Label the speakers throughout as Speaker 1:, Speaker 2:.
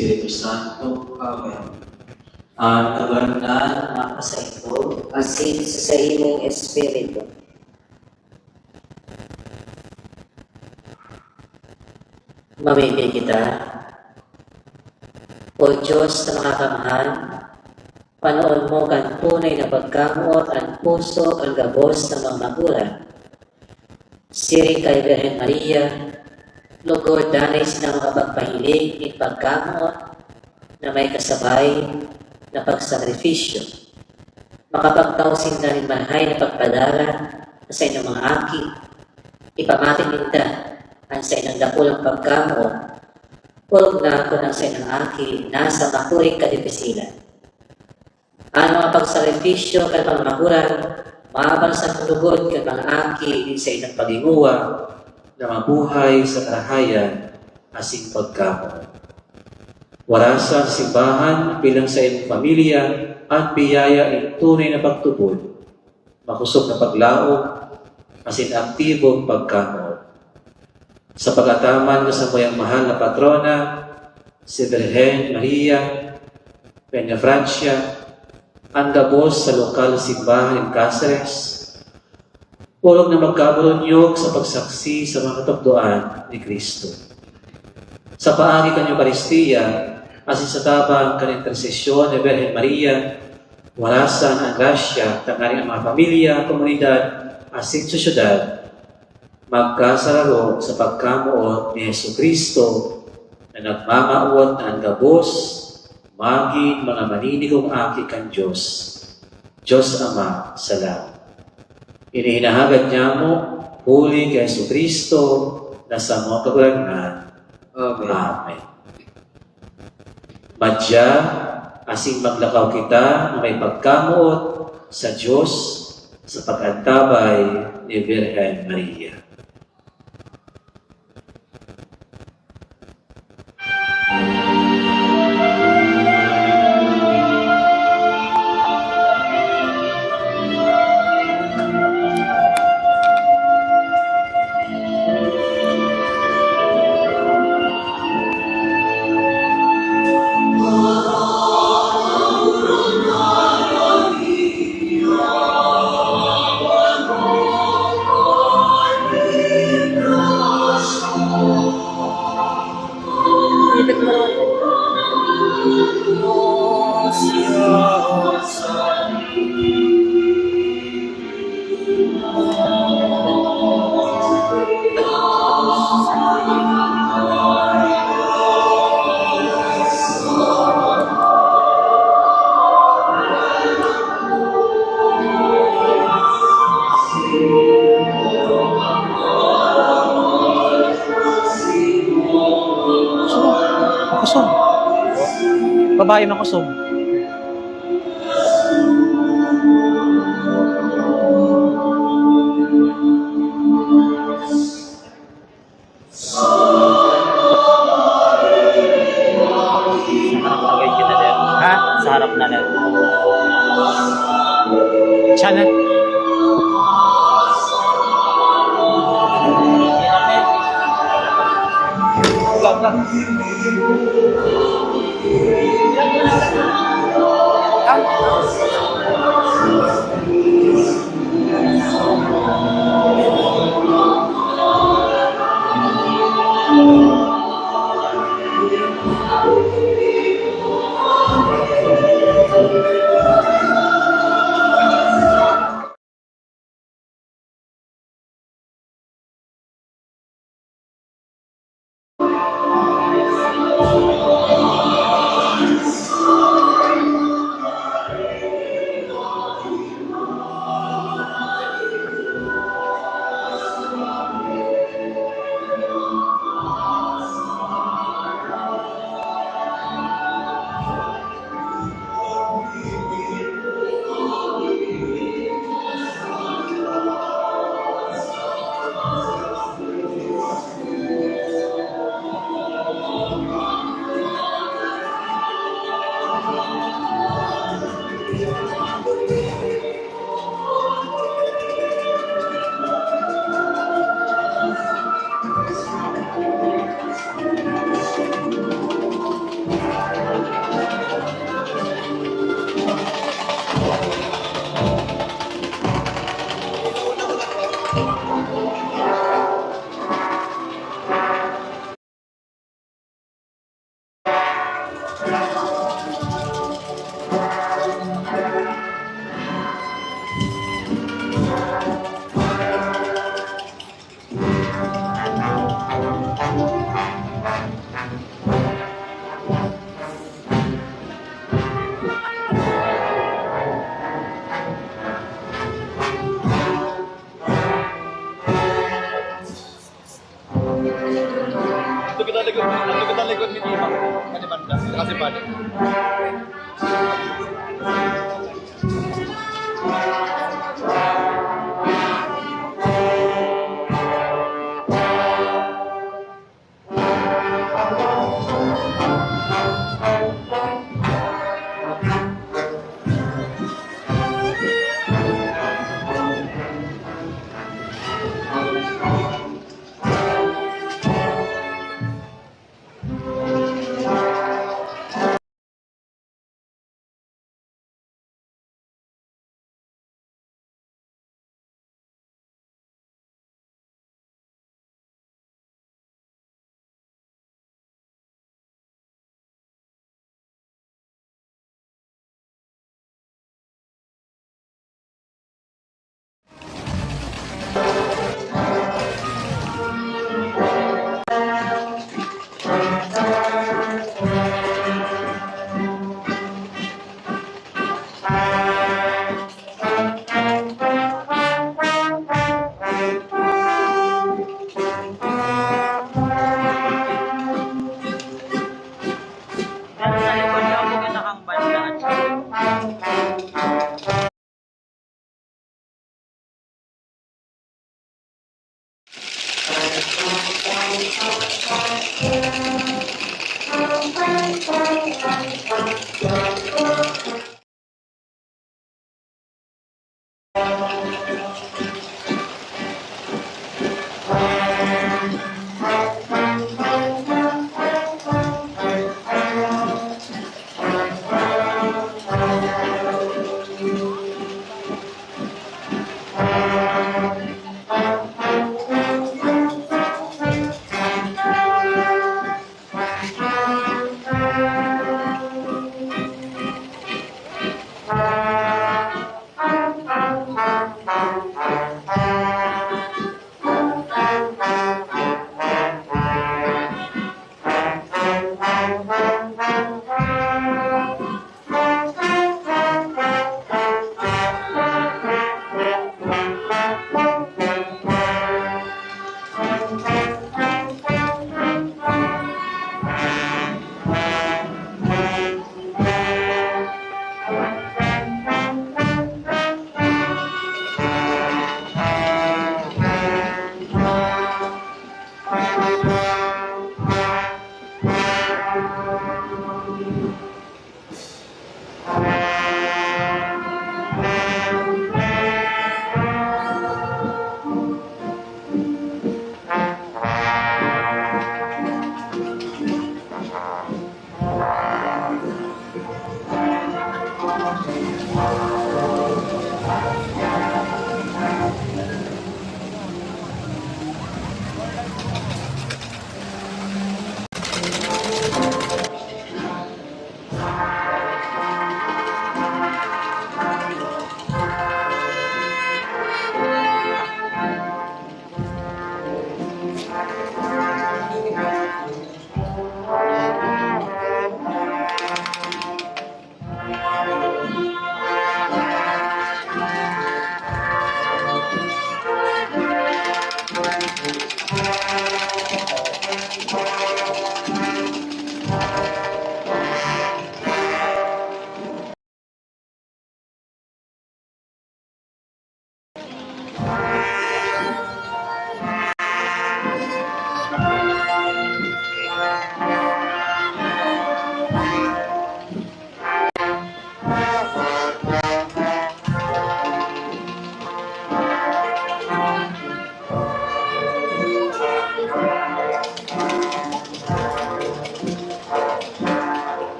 Speaker 1: Espiritu Santo. Amen. Ang kagandaan ng sa ito,
Speaker 2: asin sa imong espiritu. Mamimig kita, O Diyos na makakamahal, panoon mo kan tunay na pagkamot ang puso ang gabos ng mga magulang. Siring kay Birhen Maria, lugod danay silang mga pagpahilig at pagkamot na may kasabay na pagsakripisyo. Makapagtausin na rin manhay na pagpadala sa inyong mga aki. Ipamatin ninda ang sa inyong dakulang pagkamot. Purog na ako ng sa inyong aki nasa makuring kadipisilan. Ano ang pagsakripisyo kay pangmaguran, maabang sa tulugod kay mga aki sa inyong paginguwa na mabuhay sa karahayan asing pagkamot. Warasan sa simbahan bilang sa iyong pamilya at biyaya ang tunay na pagtubod, makusog na paglaog, asin aktibong pagkamot. Sa pagataman sa mayang mahal na patrona, si Birhen Maria, Peña Francia, ang gabos sa lokal simbahan in Cáceres, pulong na magkaburunyog sa pagsaksi sa mga katukduan ni Kristo. Sa paagi kanyang Eucharistia, asin sa tabang kanyang intersesyon ni Birhen Maria, warasan ang grasya, tangaring ang mga pamilya, komunidad, asin sa syudad, magkasararo sa pagkamuot ni Jesucristo na nagmamauot na ang gabos, maging mga maninigong aki kan Diyos. Diyos Ama, salamat. Inihinahagad niya mo, huli kay Jesucristo na sa mga kagulanan. Amen.
Speaker 1: Amen. Madya, asing maglakaw kita na may pagkamuot sa Diyos sa pag-antabay ni Birhen Maria.
Speaker 3: Babae makusog. Ha?
Speaker 4: Sa harap na lang.
Speaker 3: Channel.
Speaker 5: Ito kita likod ni Tima. Kanibanda. Kasi balik.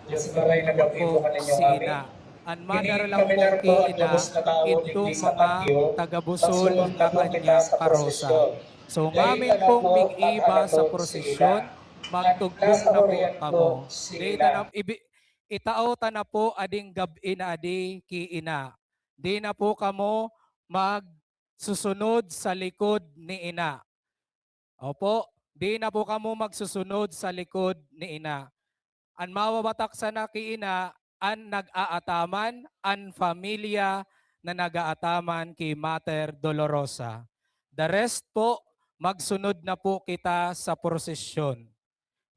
Speaker 4: Diyos maray nagabibo ka ninyo
Speaker 3: si
Speaker 4: amin.
Speaker 3: ina. An
Speaker 4: Kini
Speaker 3: manara lang
Speaker 4: kami
Speaker 3: po
Speaker 4: narto
Speaker 3: ki
Speaker 4: at
Speaker 3: ina,
Speaker 4: lubos na tao
Speaker 3: itong
Speaker 4: digdi sa
Speaker 3: mga
Speaker 4: patio,
Speaker 3: tagabusol
Speaker 4: magsunod
Speaker 3: na
Speaker 4: na po kita
Speaker 3: kanyang
Speaker 4: sa
Speaker 3: karosa.
Speaker 4: prosesyon.
Speaker 3: So
Speaker 4: Dahil
Speaker 3: ngamin
Speaker 4: ka na
Speaker 3: pong
Speaker 4: po
Speaker 3: mig-iba sa
Speaker 4: pag-alatot si
Speaker 3: prosesyon,
Speaker 4: ina. At
Speaker 3: magtugbong
Speaker 4: nasa
Speaker 3: na po
Speaker 4: hurian
Speaker 3: kamo.
Speaker 4: po si
Speaker 3: Di
Speaker 4: ina.
Speaker 3: itao ta na po ading gabi na adi ki ina. Di na po kamo magsusunod sa likod ni ina. Opo, di na po kamo magsusunod sa likod ni ina. An mawawatak sa nakiina, an nag-aataman, an familia na nag-aataman kay Mater Dolorosa. The rest po, magsunod na po kita sa prosesyon.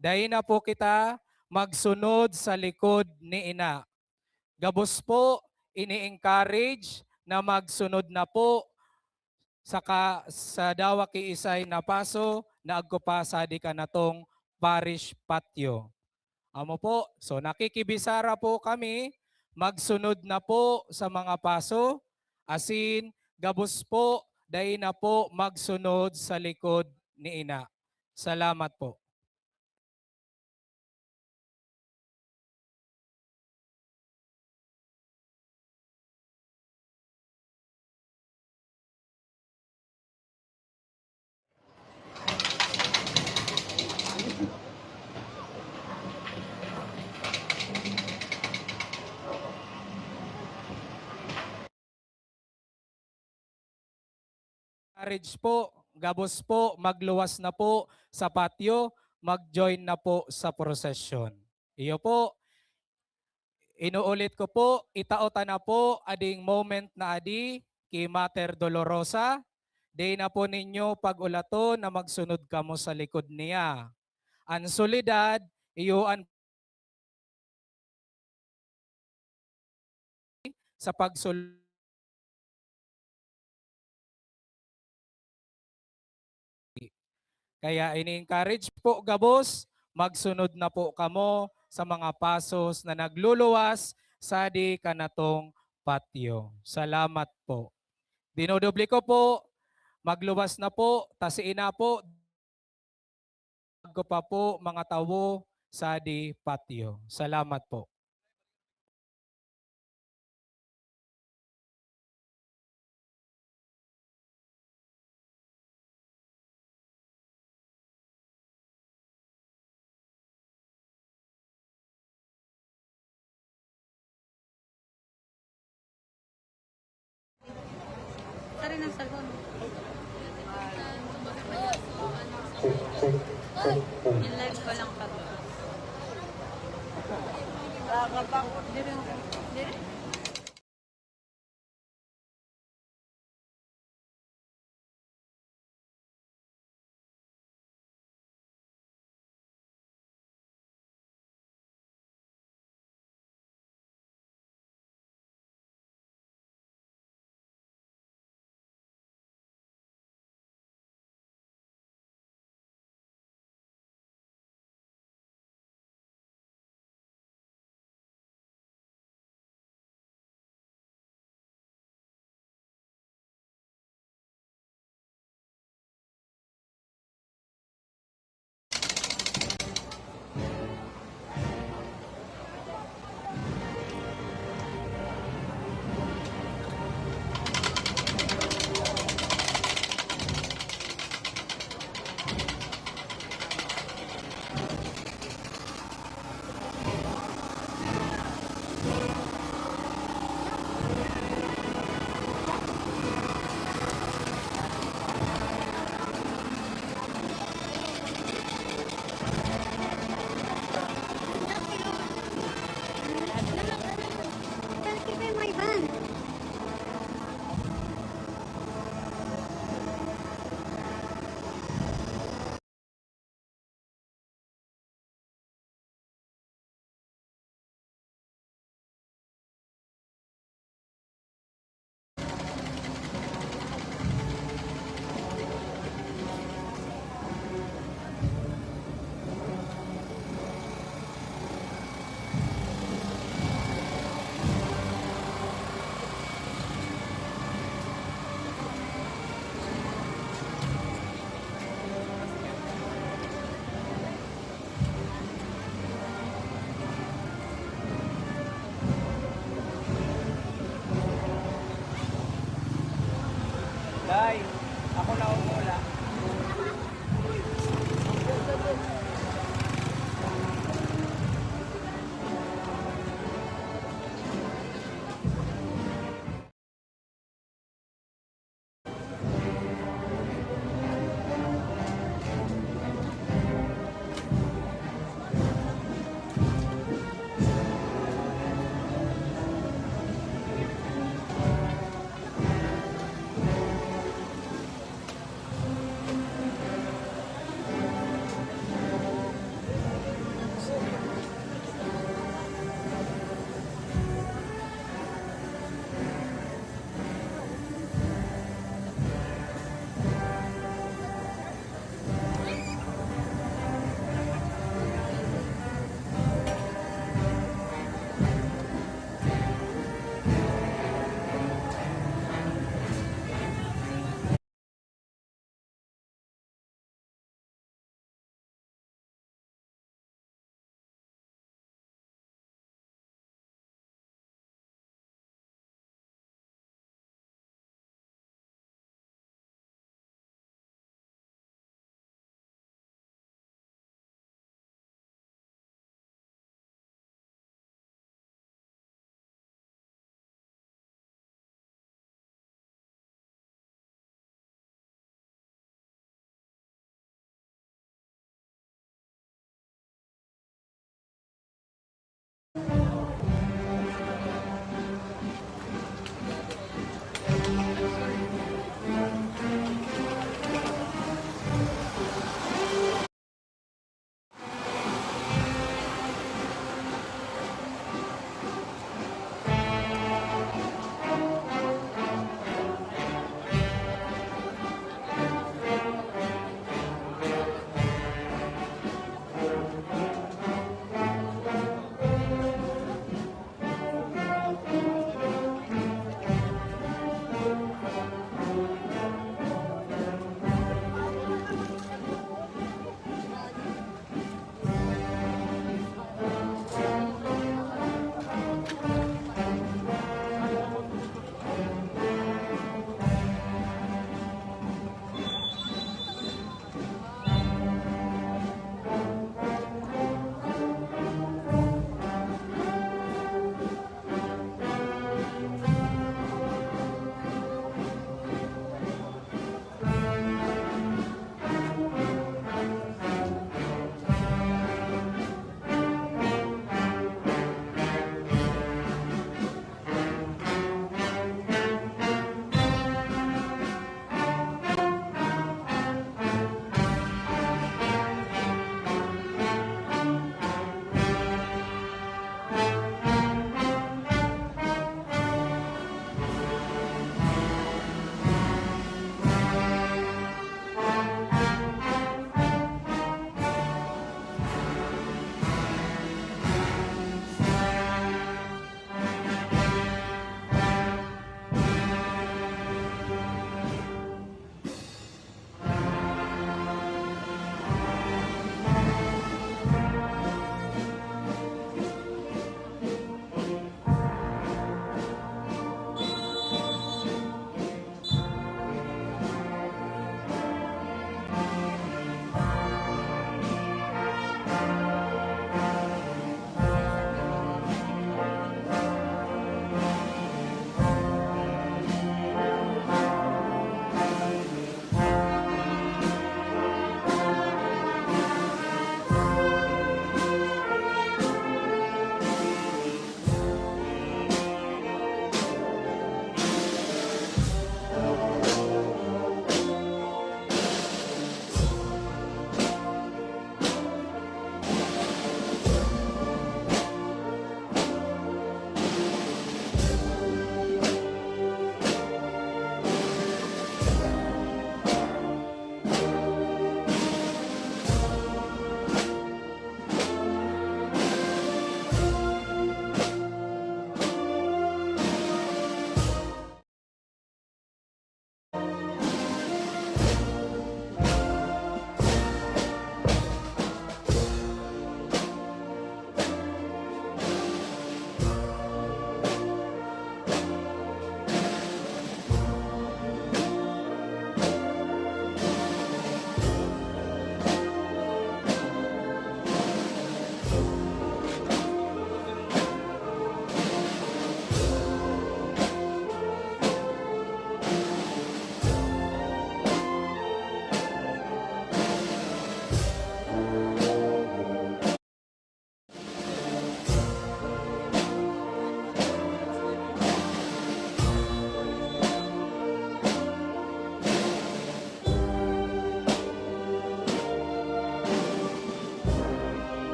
Speaker 3: Dahil na po kita magsunod sa likod ni ina. Gabos po, ini-encourage na magsunod na po sa dawa ki isay na paso na agkupa sa di kanatong parish patio. Amo po, so nakikibisara po kami, magsunod na po sa mga paso, asin gabos po, dahil na po magsunod sa likod ni ina. Salamat po. Encourage po, gabos po, magluwas na po sa patio, mag-join na po sa prosesyon. Iyo po, inuulit ko po, itaota na po ading moment na adi kay Mater Dolorosa. Day na po ninyo pag-ulato na magsunod kamo sa likod niya. Ang Soledad, iyo ang sa pagsulod. Kaya ini-encourage po gabos, magsunod na po kamo sa mga pasos na nagluluwas sa di kanatong patio. Salamat po. Dinodoble ko po, magluwas na po, tasiin na po, ko pa po mga tawo sa di patio. Salamat po.
Speaker 6: Tari ng salon. In live ko lang pa. Dire.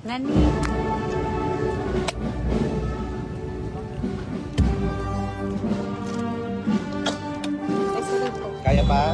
Speaker 6: Nani? Ay, sorry po.
Speaker 5: Kaya pa?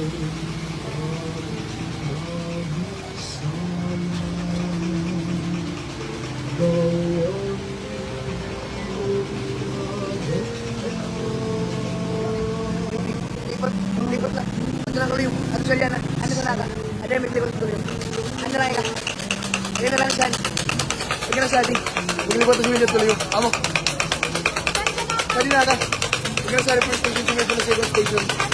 Speaker 7: Likot lang. Ano na tuloy yung, ano sa liyan, ano sa nata. Ano yung likot tuloy. Ano na ika. Ano na lang saan. Ika na sa ating. Bumilikot na sumilip tuloy yung. Amo. Saan din nata. Ika na sa ating first station na second station.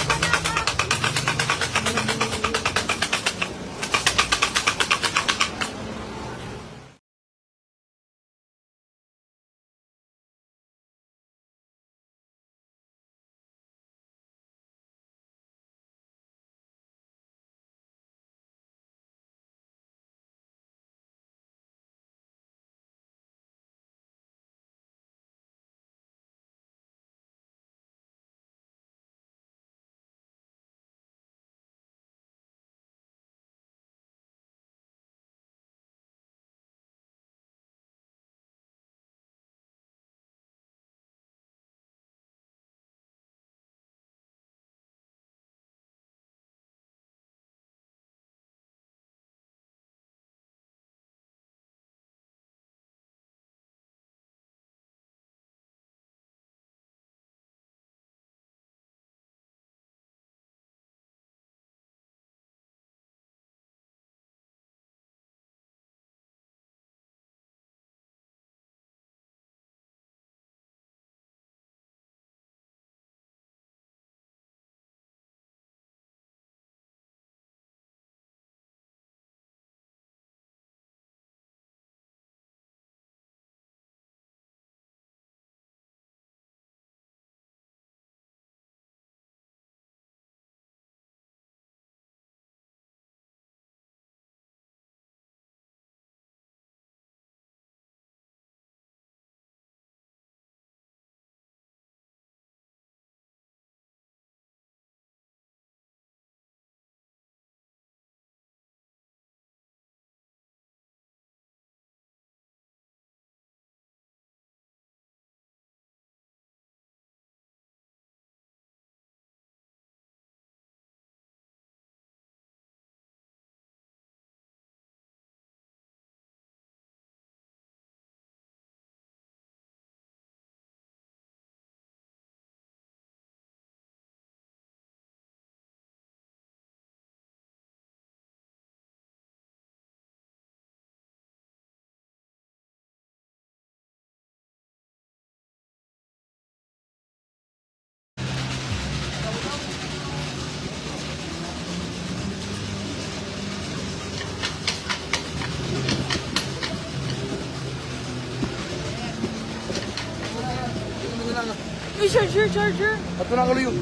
Speaker 6: Uy, charger.
Speaker 7: Ato na tuloy yung.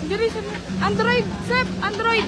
Speaker 6: Diri sa Android, Sep, Android.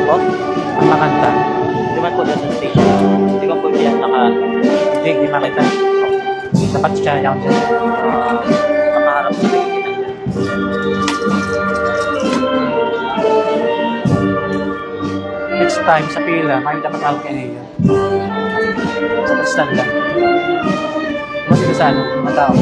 Speaker 8: po, ang makanta. Di man po dyan sa station. Hindi ko po diyan naka-jig, di makita. Dapat siya yung dyan. Nakaharap sa tingin dyan. Next time sa pila, may dapat ako kaniya. Stand lang. Mas ito sa ano, matao.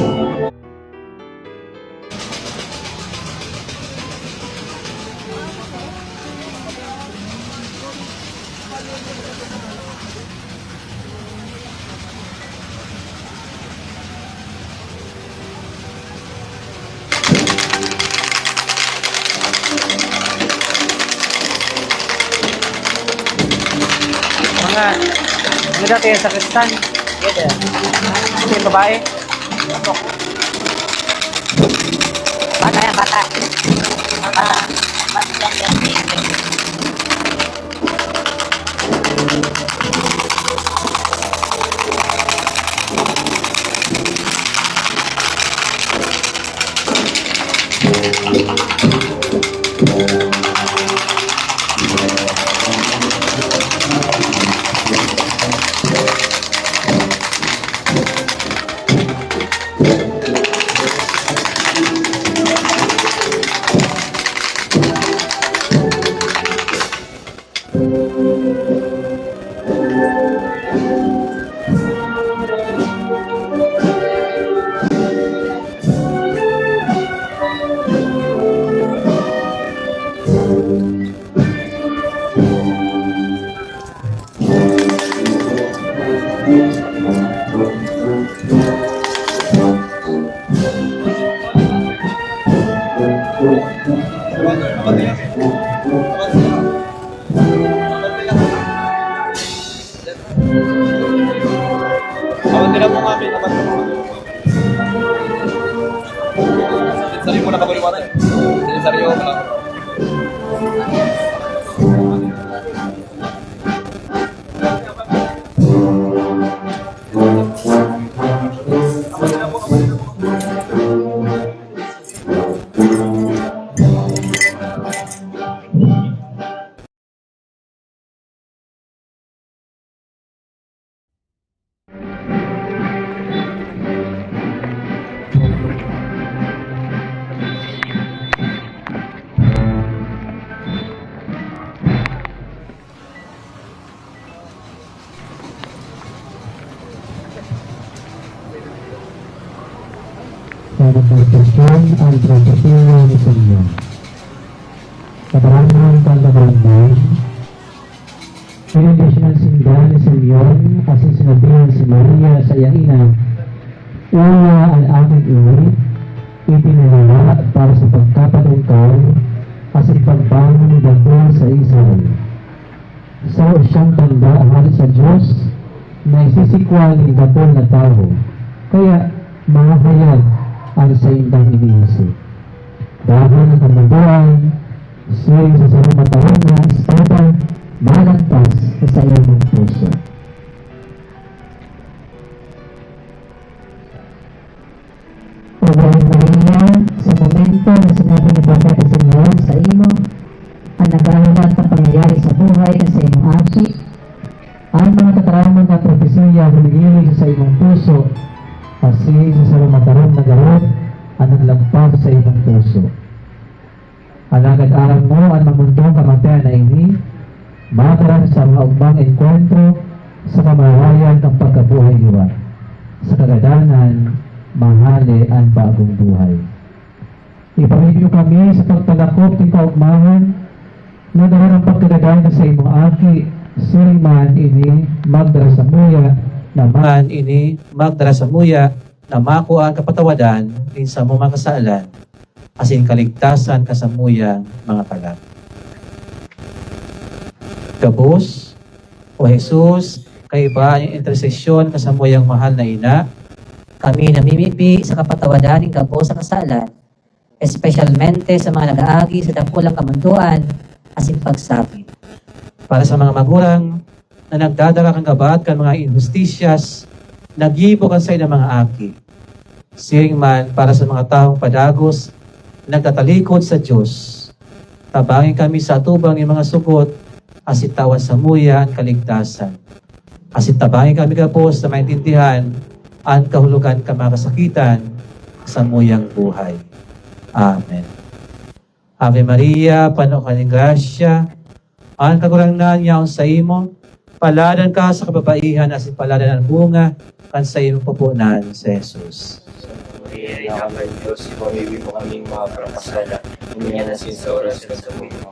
Speaker 8: nga, ano dati sa Kristan? Pwede. Ito yung babae.
Speaker 2: Bata yan, bata. Bata. Bata yan.
Speaker 5: Abang nila mo kami, abang nila mo. Sari mo na kabaliwatan. Sari mo na.
Speaker 9: Para pagkasyon ang propesya ni Senyor. Kabarangan pagkabarangan, pinagdasyon sindahan ni Senyor kasi sinabihan si Maria sa iyang ina, "Una ang aking uri, ipinalala para sa pagkapatungkaw kasi pagbangon ni Dapol sa Israel." So siyang tanda ang sa Diyos na isisikwal ni Dapol na tao. Kaya mga hayag ang sa indang iniisip. Dahil ang kamanduan, siya sa sarong matawag na espada, malagpas sa iyong puso. Pagawin Maria, sa momento na sinabi ni Propeta Senyor sa imo, ang naghahanap ng pangyayari sa buhay na sa imong aki, ang mga tataraman na propesiya humigilig sa imong puso, kasi sa sarong matarong na garot ang naglagpas sa imong puso. Alagad-aral mo ang mamundong kamatayan na ini, madaran sa mga ugmang enkwentro sa kamarayan ng pagkabuhay niwa. Sa kagadanan, mahali ang bagong buhay. Ipamilyo kami sa pagpalakop ng kaugmangan na dahan ang pagkagadanan sa imong aki, siriman ini magdara sa muya, naman ini magdara sa muya na makuha ang kapatawadan din sa mga kasalanan asin kaligtasan kasamuya mga kalag. Kabos o Jesus, kay ba ang intersesyon kasamuyang mahal na ina,
Speaker 2: Kami namimipi sa kapatawadan ng kabos sa kasalan, espesyalmente sa mga nag-aagi sa dapulang kamunduan asin pagsapit.
Speaker 8: para sa mga magulang na nagdadala kang gabat kan mga injustisyas, nagibo kan sa ilang mga aki. Siring man para sa mga taong padagos, nagtatalikod sa Diyos. Tabangin kami sa atubang ng mga sugot, asit tawan sa muya ang kaligtasan. Asit tabangin kami kapos na maintindihan ang kahulugan ka makasakitan sa muyang buhay. Amen. Ave Maria, pano ka ng grasya, ang kagurangan niya sa imo, paladan ka sa kababaihan asin paladan ang bunga kan sa iyong pupunan sa Jesus.
Speaker 10: Maria, ina ng Diyos, ipamibig mo kaming mga parapasala, huminga na sin sa oras ng sa buhay mo.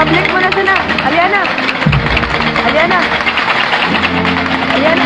Speaker 6: Public mo na siya na. Aliana. Aliana. Aliana.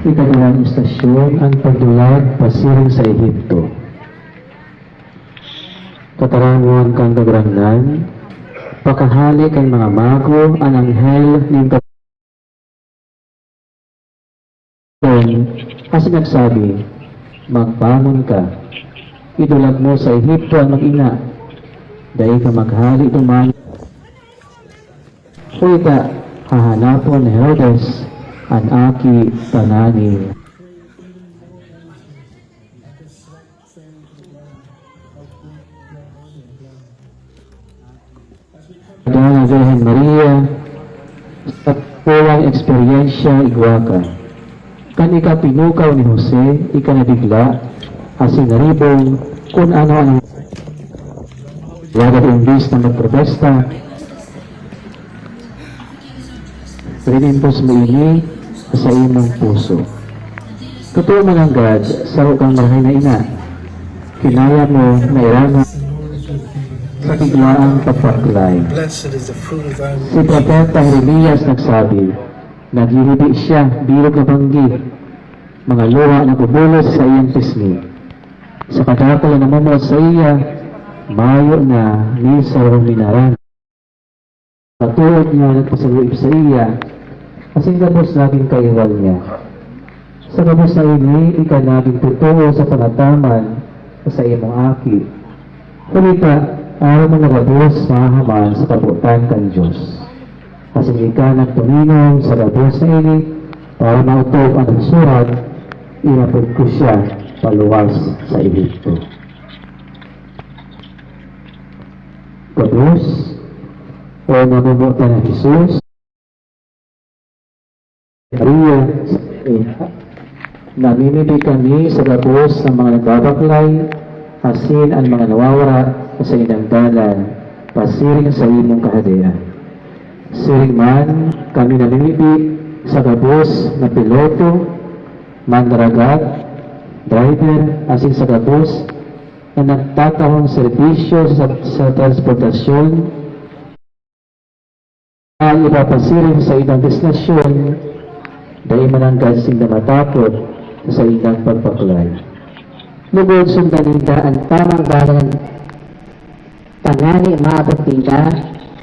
Speaker 9: Ikadalang istasyon ang pagdulag pasiring sa Ehipto. Katarangon kang kagrangnan, pakahali kay mga mago ang anghel ng kasi nagsabi, magbangon ka, idulag mo sa Ehipto ang mag-ina, dahil ka maghali tuman. Kung ka, hahanapon ni Herodes, ang aki tanani. Dahil Virgen Maria, sa pulang eksperyensya igwaka, kan ika pinukaw ni Jose, ika nabigla, asin naribong kung ano ang wala imbis na magprotesta, Rinimpos mo ini sa imong puso. Totoo man ang God, sa kang marahay na ina, kinaya mo na irama sa biglaang pagpaklay. Si Propeta Jeremias nagsabi, naghihibi siya, bilog na banggi, mga luha na kubulos sa iyang pisngi. Sa kadakol na namamot sa iya, mayo na ni sa minaran. Patuod niya nagpasaluib sa iya, kasing gabos naging kaiwal niya. Sa gabos na ini, ika naging totoo sa panataman sa imong aki. Kulita, araw mo nagabos mahaman sa kabutan kan Diyos. Kasing ika nagtuminom sa gabos na ini, para mautob ang nagsurat, inapod ko siya paluwas sa Ehipto. gabos o namumuta na Jesus, Maria, namimili kami sa gabos ng mga nagbabaklay, asin ang mga nawawara sa inang dalan, pasiring sa imong kahadian. Siring man, kami namimili sa gabos na piloto, mandragat, driver, asin sa gabos na nagtatahong serbisyo sa transportasyon ay ipapasiring sa ilang destinasyon dahil mananggan sing na matapot sa ilang pagpaklay.
Speaker 11: Lugod sundan nila ang tamang bayan, tanani maabot nila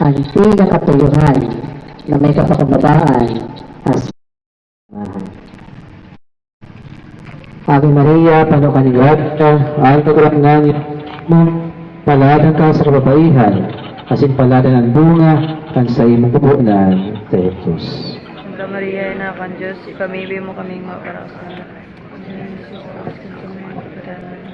Speaker 11: ang pinakatuyuhan na may kapakababaan as
Speaker 9: Ave Maria, pano ka ni Grata, ay kagulang mo, paladan ka sa kababaihan, asin paladan ang bunga, kan sa imong bubunan, Jesus.
Speaker 6: Santa Maria, Ina kan Diyos, ipamili mo kaming maparasan.
Speaker 10: Biyernes Santo, Birhen Maria Daig.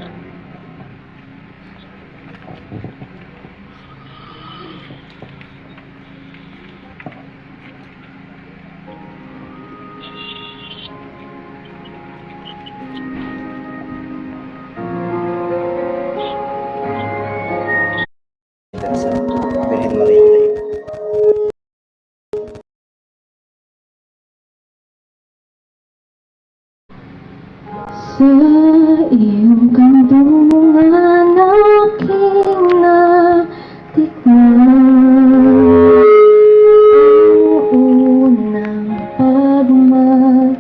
Speaker 11: sa iyong kandungan aking natikman ang unang pagmamahal.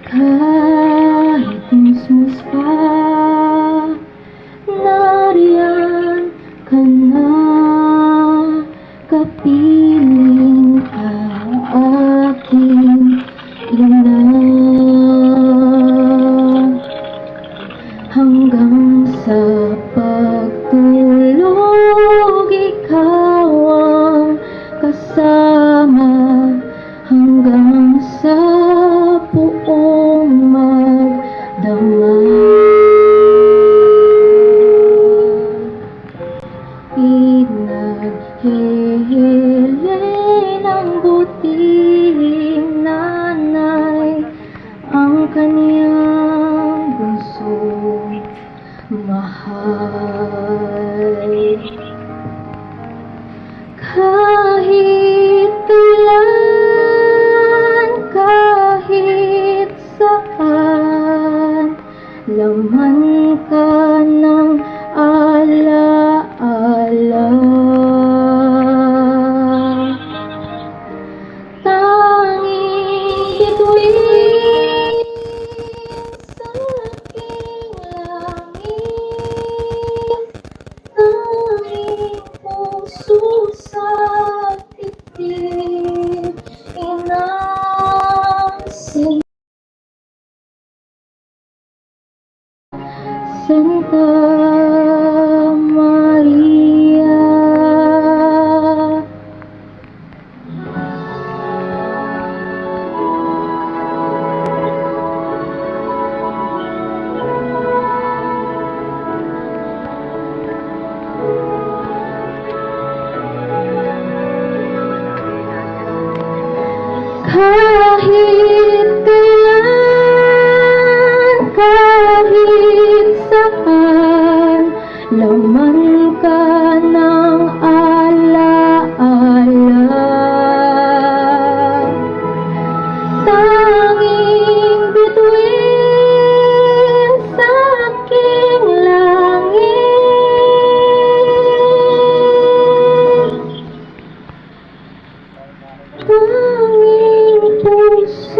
Speaker 11: Kahit musmus pa, nariyan ka na, kapiling ka aking ina. Hanggang sa pagtulog, ikaw ang kasama, hanggang sa buong magdamag. Pinaghihilin ng buting nanay ang kaniyang busong mahal. Kahit kailan, kahit saan, laman ka ng alaala. Tanging bituin sa aking langit, tanging puso sa titig, inasin Santa Maria. Kahit kailan, kahit saan, laman ka ng alaala. Tanging bituin sa aking langit, tanging puso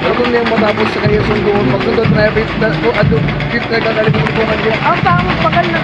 Speaker 7: Pero kung yung matapos sa kanyang sunduan, magsundot na yung fifth na kakalimutan ko kanila. Ang tama pakal na.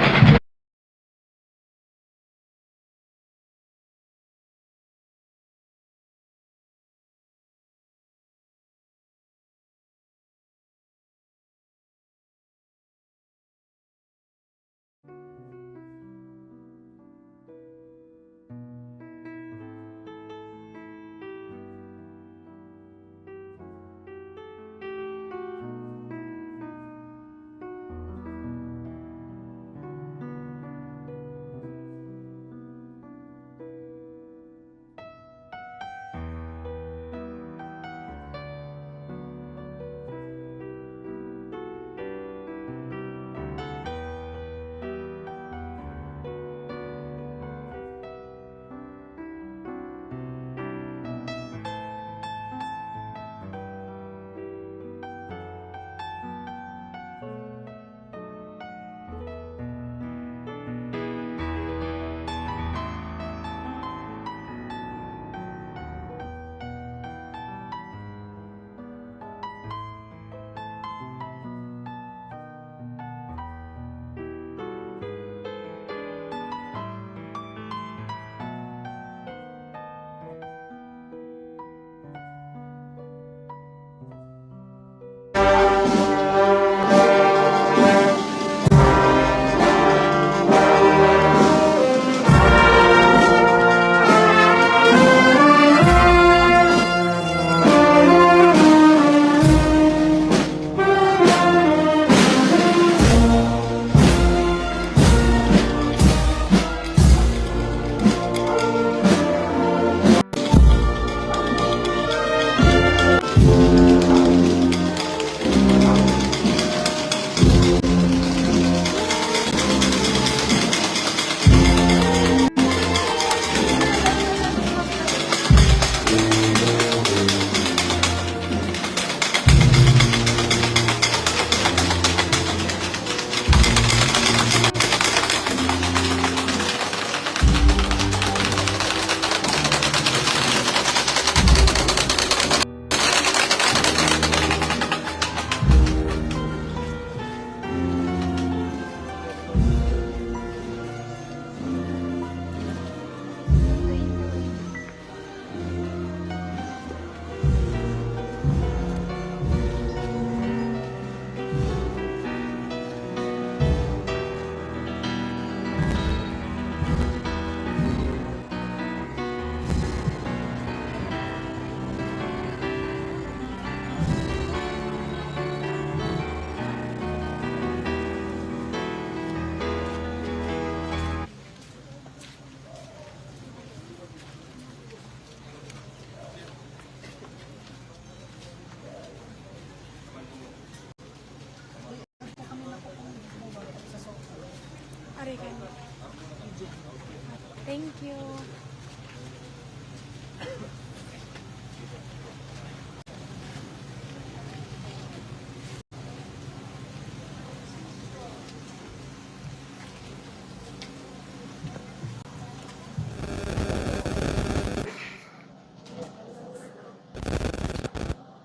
Speaker 6: Thank you.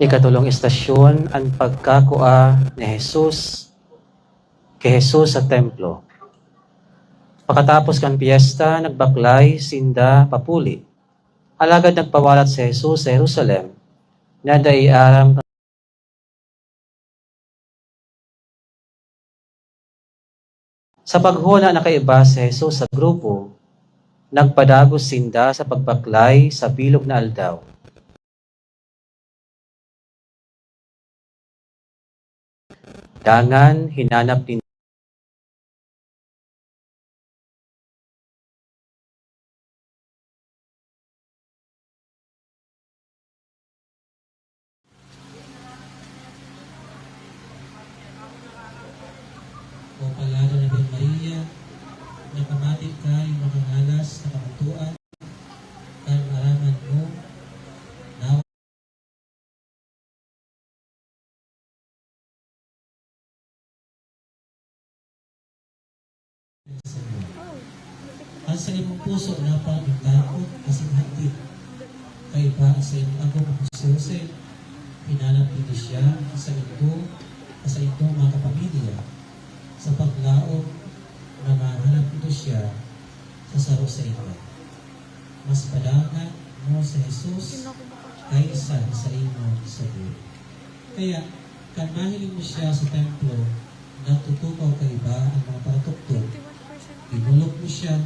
Speaker 8: Ikatulong istasyon ang pagkakua ni Jesus kay Jesus sa templo. Pagkatapos kan piyesta, nagbaklay, sinda, papuli. Alagad nagpawalat si Jesus sa Jerusalem, na daiaram sa paghuna nakaiba si Jesus sa grupo, nagpadagos sinda sa pagbaklay sa bilog na aldaw. Dangan, hinanap din
Speaker 9: O palalo na Ben Maria, napamatik ka yung makangalas na kamantuan, kan maraman mo, nawa sa iyo. Ang sa iyong puso na pagkakot kasing hatid, kay ba sa iyong agong Jose, Hinanap nito siya sa itong mga kapamilya. Sa paglaog, namahanap nito siya sa saro sa iba. Mas padangan mo sa Jesus kaysa sa imo sa buhay. Kaya, kan mahiling mo siya sa templo, natutukaw ka iba ang mga paratuktok, inulok mo siya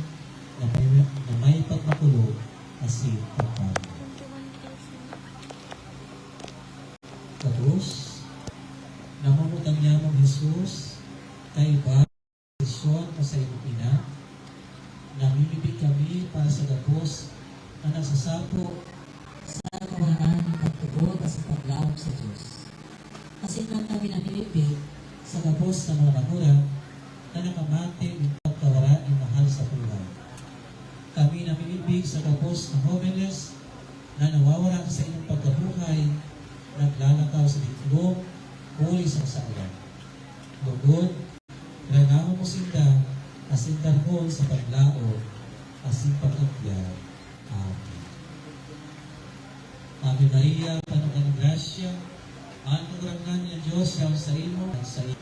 Speaker 9: na may pagmakulog asin pagpag. Tapos, namamutang niya mong Jesus, kay ba, desisyon o sa iyong ina, namimibig kami para sa gabos na nagsasapo sa kawanan ng pagtubod at sa paglaog sa Diyos. Kasi lang kami namimibig sa gabos ng mga magulang na nakamati ng pagkawara ng mahal sa buhay. Kami namimibig sa gabos ng homeless na nawawala sa inyong pagkabuhay, naglalakaw sa ditlog, huli sa kasalan. Lugod, rangaw mo sinda, asindan mo sa paglao, asin pag-akyat. Amen. Ave Maria, Panokan ng Grasya, ang pagrangan niya Diyos siya sa imo, sa imo.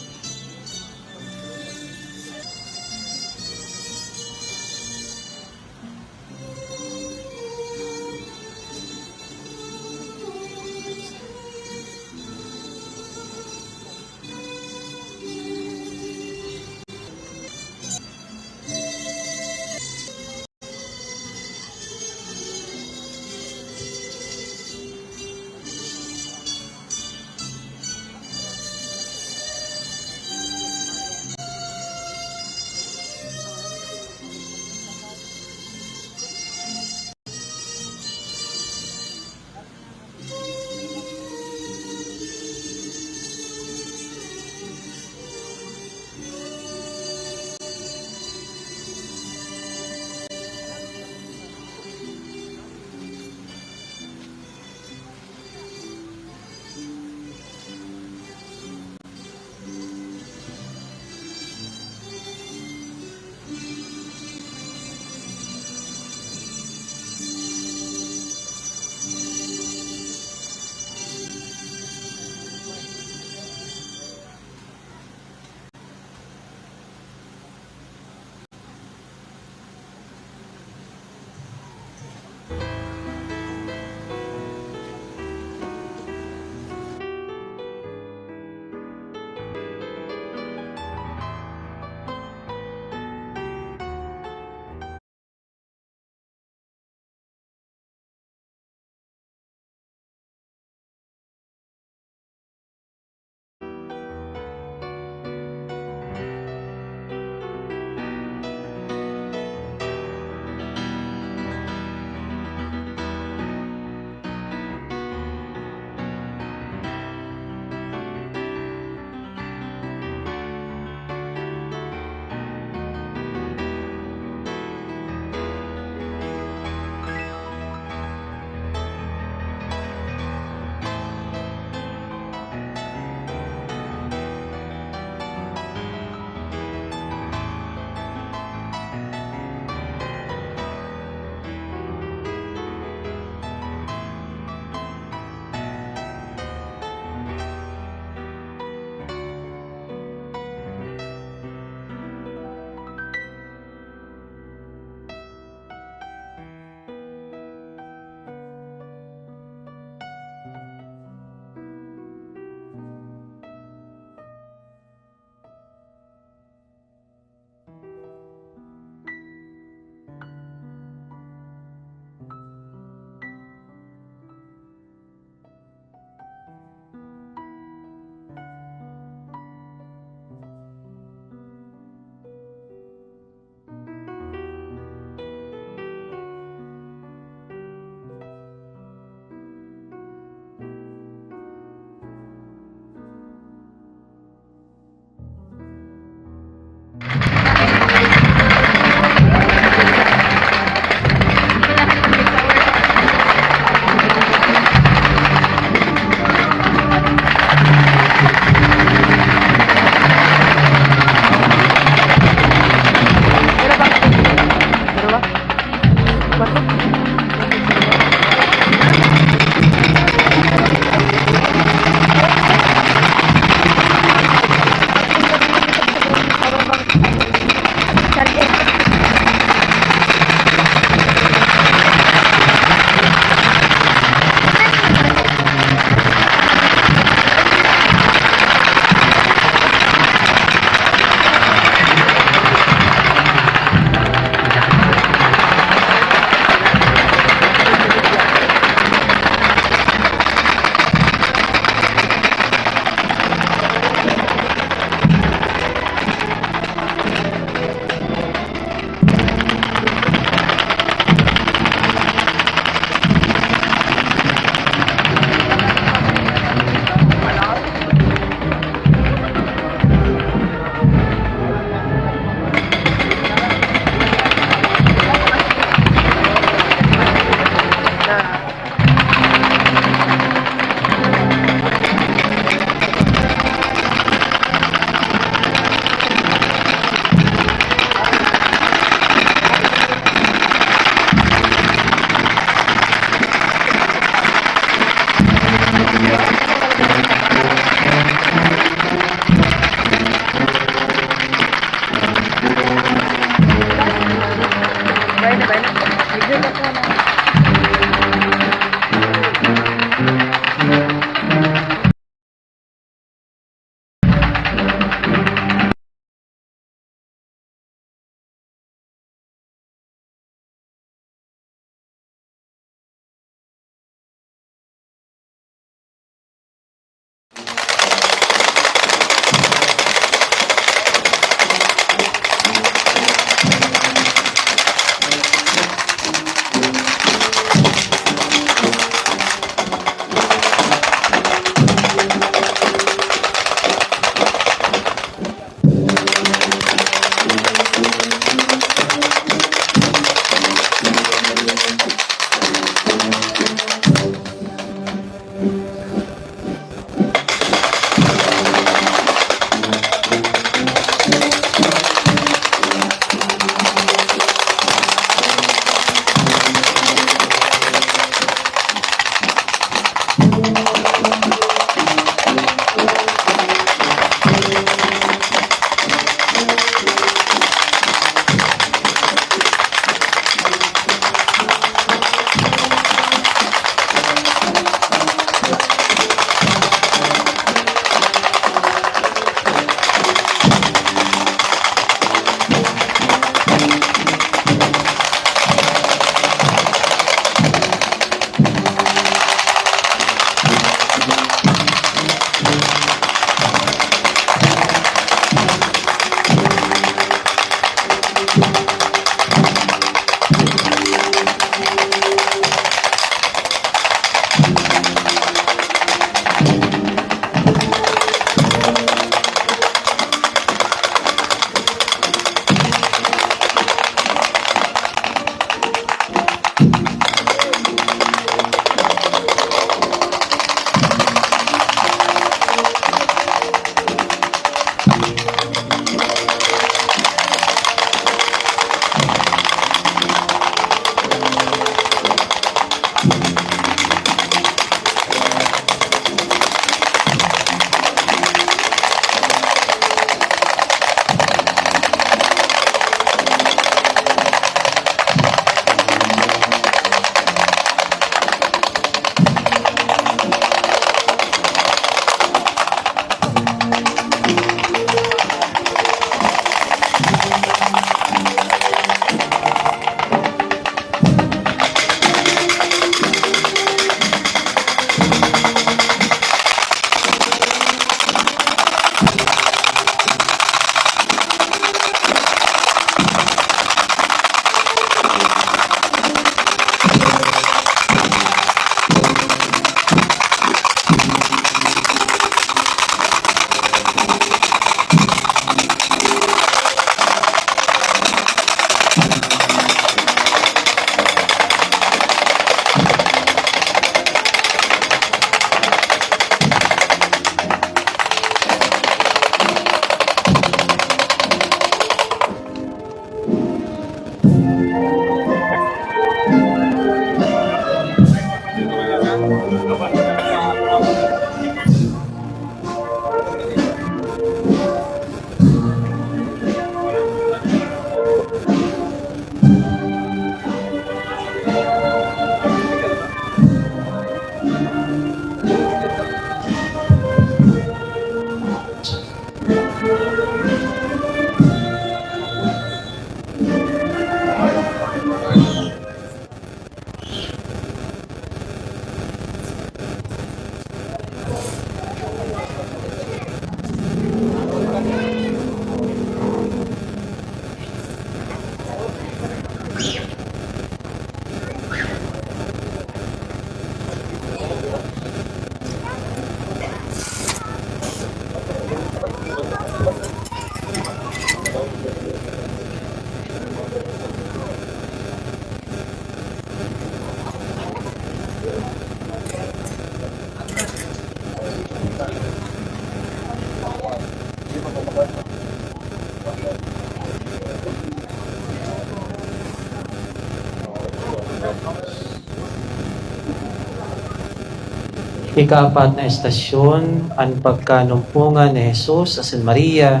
Speaker 9: Ika-4 na estasyon, ang pagkanumpungan ni Jesus sa San Maria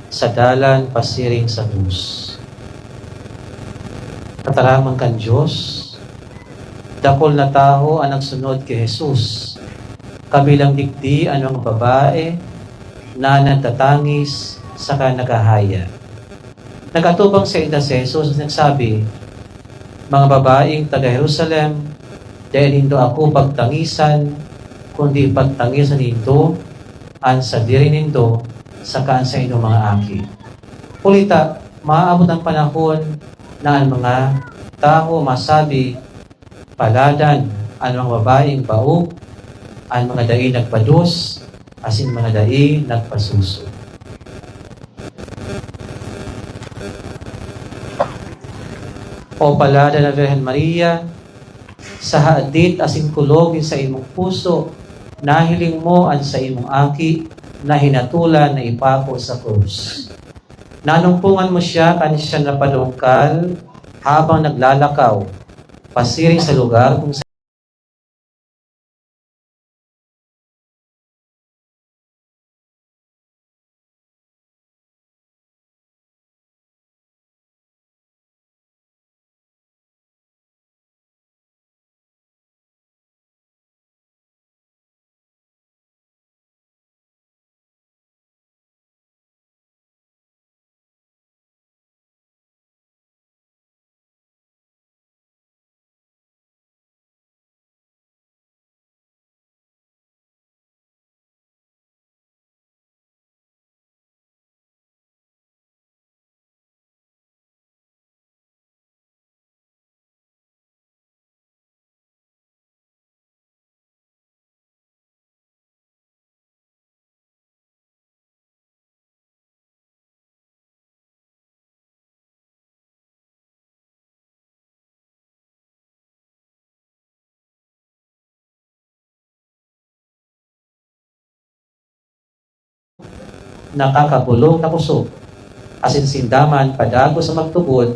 Speaker 9: sa dalan pasiring sa Cruz. Kataramang kan Diyos, dakol na tao ang nagsunod kay Jesus. Kabilang digdi ang mga babae na nagtatangis sa kanagahaya. Nagatubang sa ida si Jesus nagsabi, mga babaeng taga Jerusalem, dahil hindi ako pagtangisan, kundi pagtangisan nindo ang sa diri nindo sa kaan sa inyong mga aki. Ulita, maaabot ang panahon na ang mga tao masabi, paladan ang mga babaeng baog, ang mga dai nagpados, asin mga dai nagpasuso. O palada na Virgen Maria, sa haadit asin kulogin sa imong puso, nahiling mo ang sa imong aki na hinatulan na ipako sa krus. Nanumpungan mo siya kan siya napadungkal habang naglalakaw, pasiring sa lugar kung nakakabulong na kusog, asin sindaman padago sa magtubod,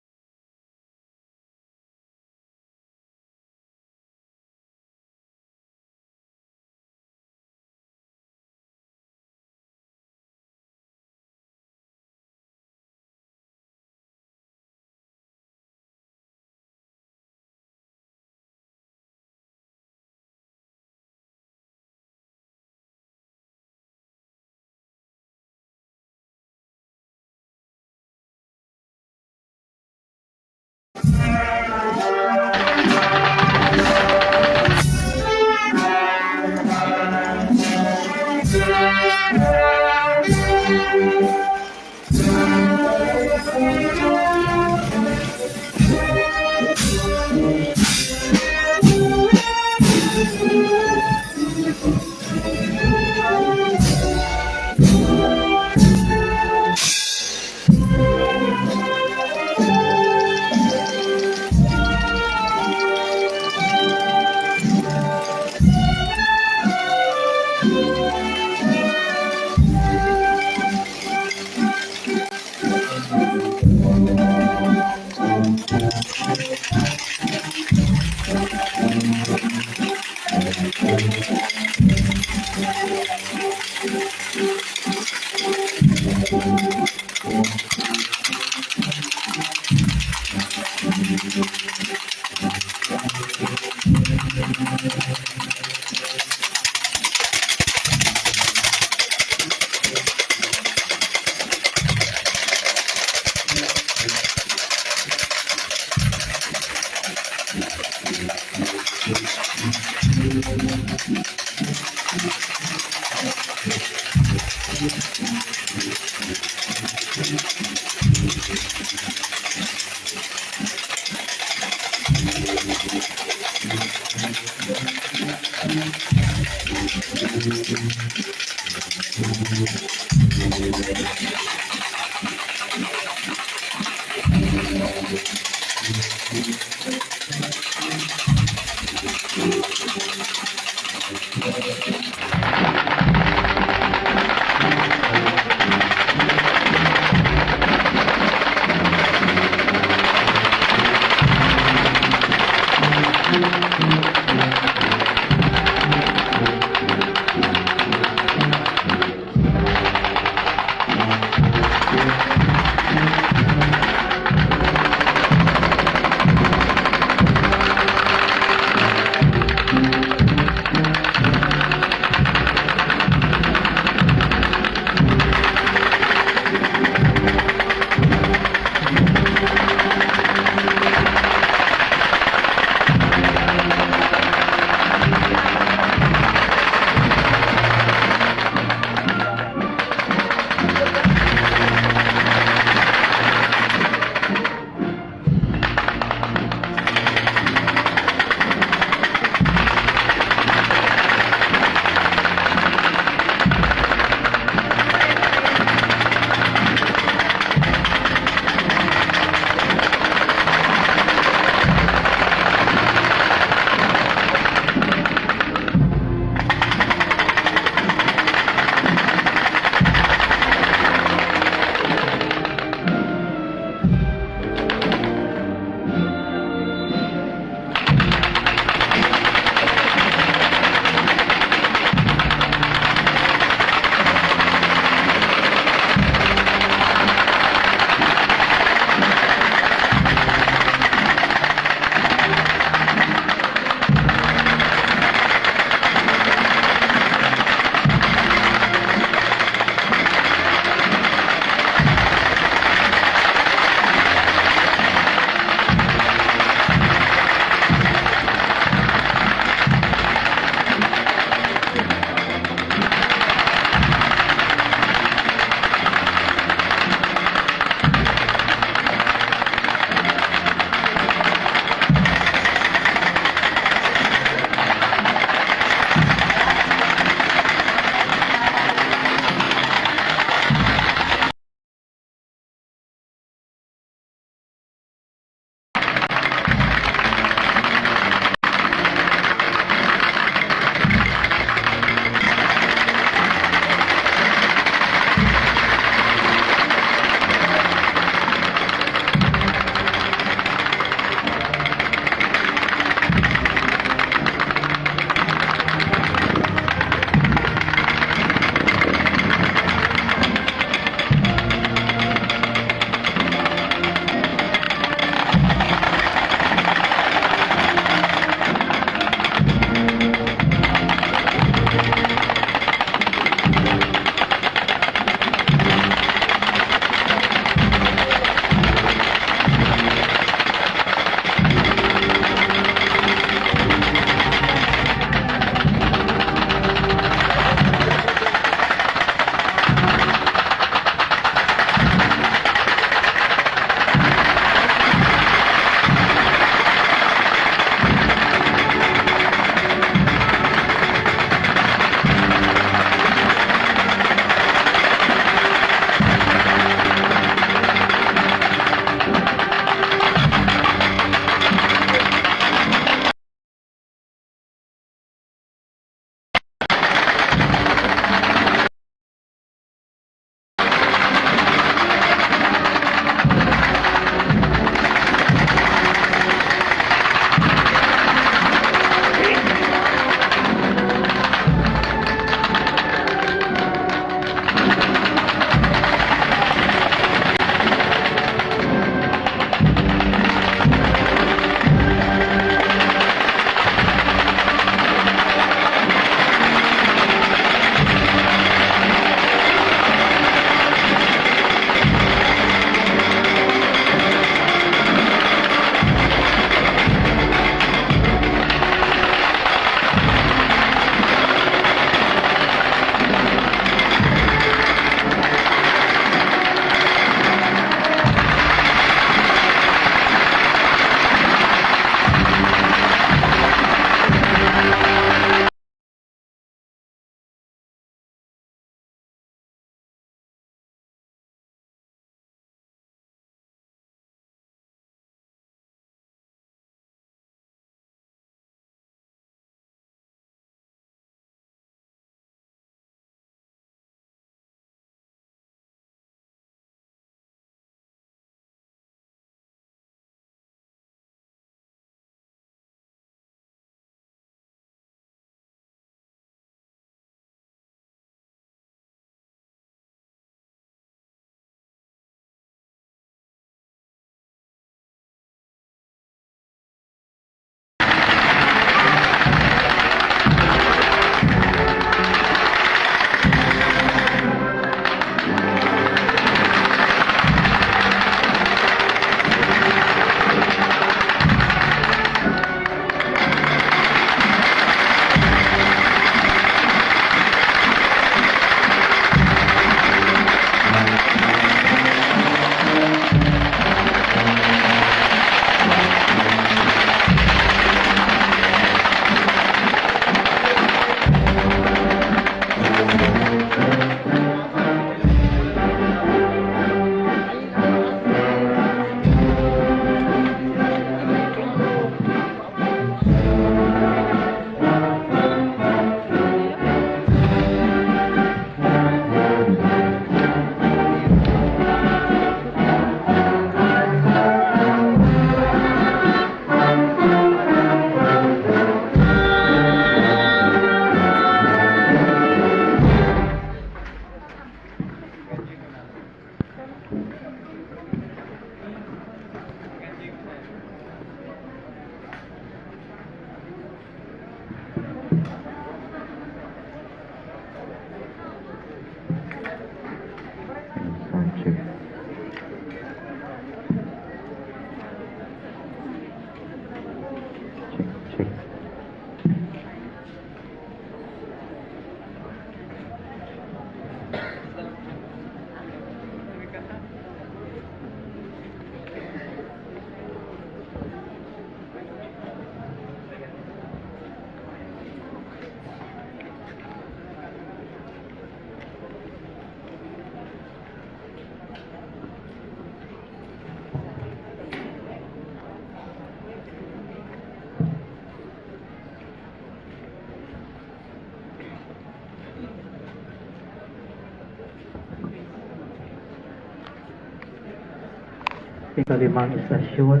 Speaker 9: Ikalimang istasyon,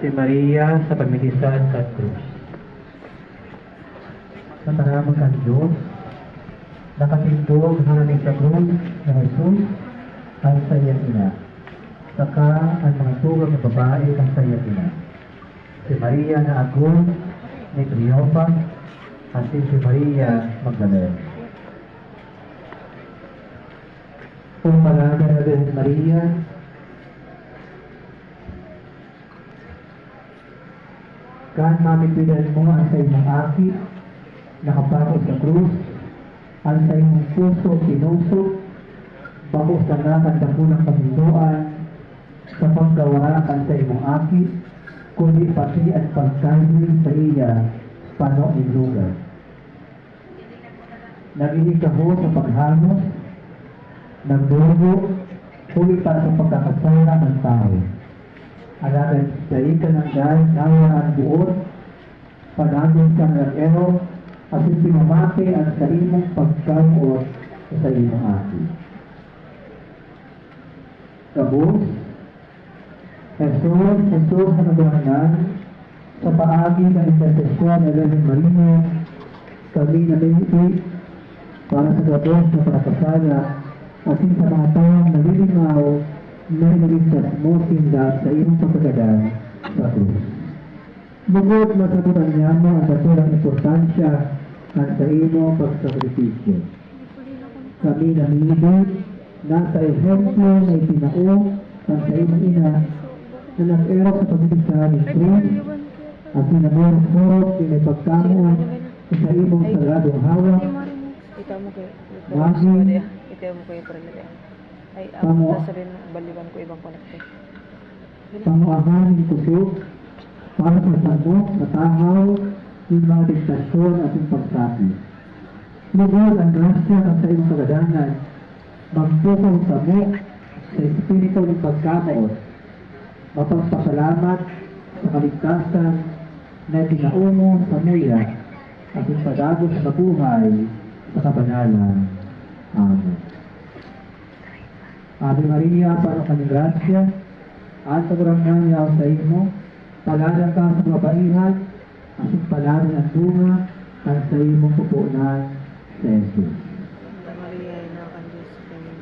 Speaker 9: si Maria sa pamilisan sa Cruz. Sa taramang ng Diyos, nakatindog hanggang sa Cruz na Jesus ang sa iyang ina. Saka ang mga tugang na babae ang sa iyang ina. Si Maria na agon ni Cleopas at si Maria Magdalena. Kung malaga na rin Maria, kan mamipilan mo ang sa imong aki, nakapako sa krus, ang sa imong puso pinusok, bako sa nakandakulang paminduan, sa pagkawarakan sa imong aki, kundi pati at pagkain sa iya, pano ng lugar. Naginig ka ho sa paghanos, nagdugo, huli para sa pagkakasala ng tao. Alagan sa ika ng dahil nawa ang buot, panagin ka ng ero, at sinumate ang sa imong pagkamuot sa imong aki. Kabus, Jesus na nagahanan, sa paagi ng intercesyon ng Virgin Maria, kami nalilipit para sa gabos na pagkakasala, asin sa mga taong nalilimaw na inaligtas mo sinda sa iyong pagkagadan sa krus. Bukod masagutan niya mo ang datulang importansya ang sa iyong pagsakripisyo. Kami namilibig na sa ehemplo na itinao ang sa iyong ina na nag-erok sa pagbibisahan ng krus at sinamurot-murot din ay pagkamuan sa iyong sagradong hawak. Maging
Speaker 6: Ito mo kayo para nila. Ay,
Speaker 9: Pangu-
Speaker 6: nasa rin baliwan ko ibang konekte.
Speaker 9: panguahan ng kusog para sa sabok, matahaw, yung mga diktasyon at yung pagsapi. Lugod ang grasya at sa iyong kagadanan, magpukaw sabok sa espiritu ng pagkamaot, mapagpasalamat sa kaligtasan na tinaumo sa muya at yung padagos sa buhay sa kabanalan. Amen. Ave Maria, para kanyang grasya, at sa kurang nanyaw sa imo, palalang ka sa mabaihan, at palalang ang bunga, at sa imong pupunan sa Jesus.
Speaker 6: Maria, ina ka Diyos, kami.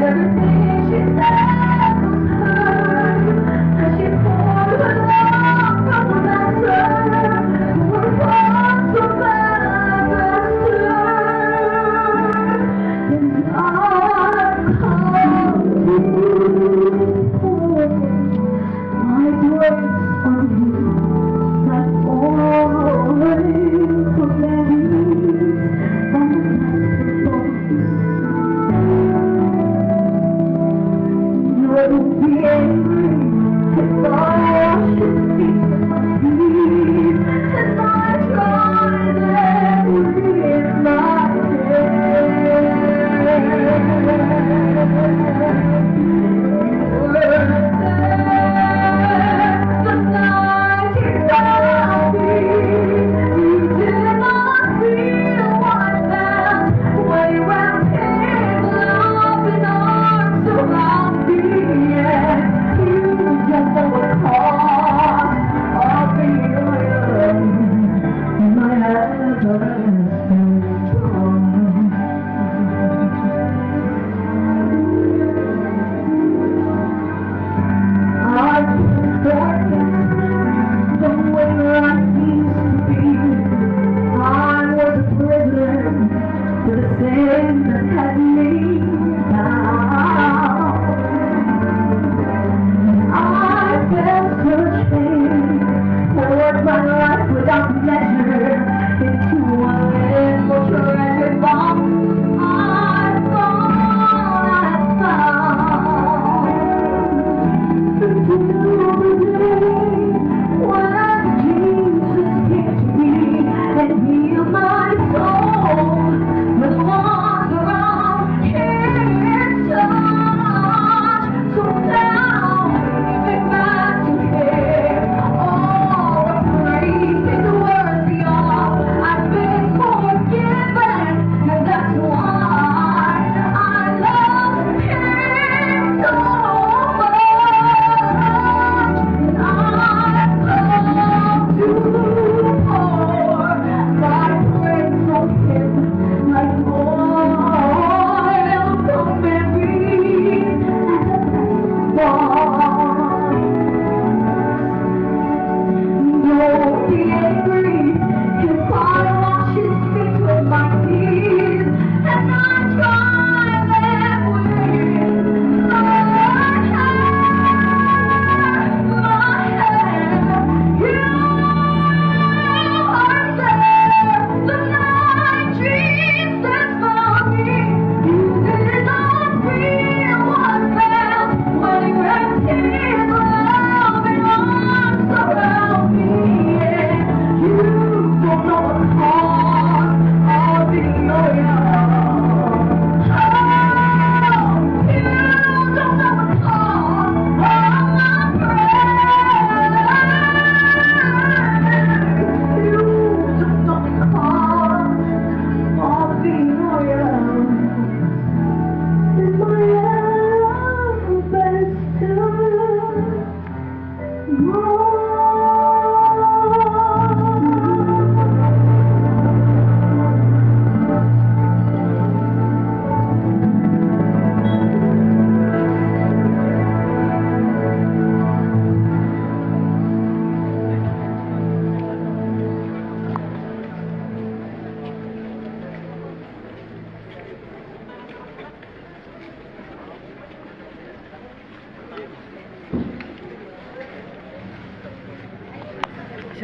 Speaker 12: Everything she said was heard.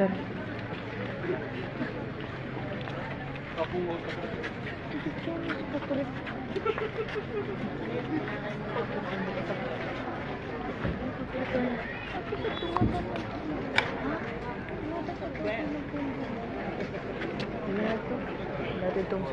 Speaker 6: picture. Dati itong